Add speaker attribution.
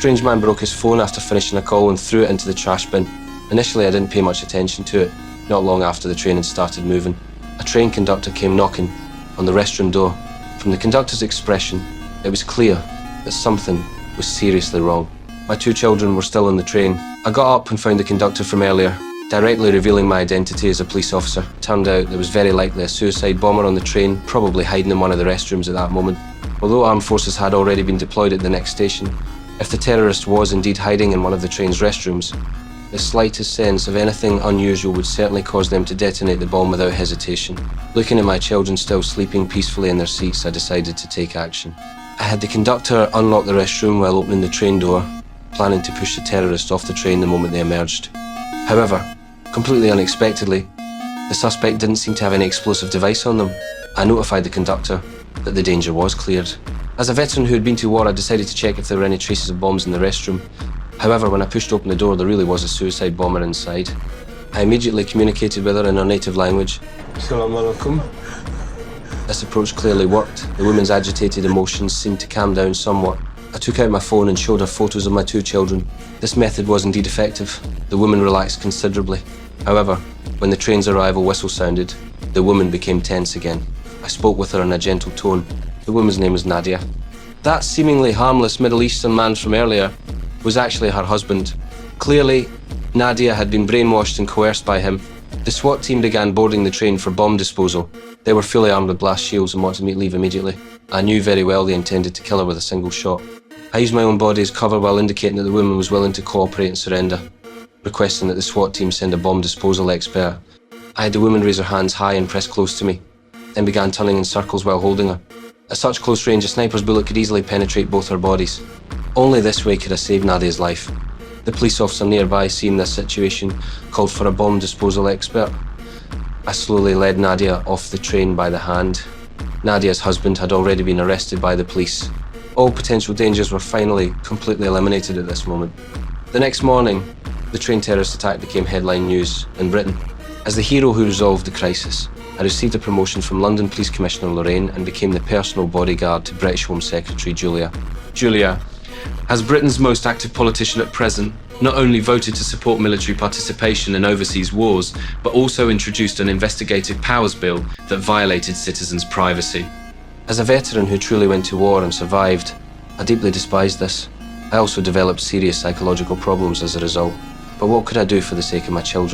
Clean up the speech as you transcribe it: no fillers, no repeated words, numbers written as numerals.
Speaker 1: strange man broke his phone after finishing a call and threw it into the trash bin. Initially, I didn't pay much attention to it. Not long after the train had started moving, a train conductor came knocking on the restroom door. From the conductor's expression, it was clear that something was seriously wrong. My two children were still on the train. I got up and found the conductor from earlier, directly revealing my identity as a police officer. Turned out there was very likely a suicide bomber on the train, probably hiding in one of the restrooms at that moment. Although armed forces had already been deployed at the next station, if the terrorist was indeed hiding in one of the train's restrooms, the slightest sense of anything unusual would certainly cause them to detonate the bomb without hesitation. Looking at my children still sleeping peacefully in their seats, I decided to take action. I had the conductor unlock the restroom while opening the train door, planning to push the terrorists off the train the moment they emerged. However, completely unexpectedly, the suspect didn't seem to have any explosive device on them. I notified the conductor that the danger was cleared. As a veteran who had been to war, I decided to check if there were any traces of bombs in the restroom. However, when I pushed open the door, there really was a suicide bomber inside. I immediately communicated with her in her native language. Assalamu alaikum. This approach clearly worked. The woman's agitated emotions seemed to calm down somewhat. I took out my phone and showed her photos of my two children. This method was indeed effective. The woman relaxed considerably. However, when the train's arrival whistle sounded, the woman became tense again. I spoke with her in a gentle tone. The woman's name was Nadia. That seemingly harmless Middle Eastern man from earlier was actually her husband. Clearly, Nadia had been brainwashed and coerced by him. The SWAT team began boarding the train for bomb disposal. They were fully armed with blast shields and wanted me to leave immediately. I knew very well they intended to kill her with a single shot. I used my own body as cover while indicating that the woman was willing to cooperate and surrender, requesting that the SWAT team send a bomb disposal expert. I had the woman raise her hands high and press close to me, then began turning in circles while holding her. At such close range, a sniper's bullet could easily penetrate both her bodies. Only this way could I save Nadia's life. The police officer nearby, seeing this situation, called for a bomb disposal expert. I slowly led Nadia off the train by the hand. Nadia's husband had already been arrested by the police. All potential dangers were finally completely eliminated at this moment. The next morning, the train terrorist attack became headline news in Britain. As the hero who resolved the crisis, I received a promotion from London Police Commissioner Lorraine and became the personal bodyguard to British Home Secretary Julia.
Speaker 2: Julia, as Britain's most active politician at present, not only voted to support military participation in overseas wars, but also introduced an investigative powers bill that violated citizens' privacy.
Speaker 1: As a veteran who truly went to war and survived, I deeply despised this. I also developed serious psychological problems as a result. But what could I do for the sake of my children?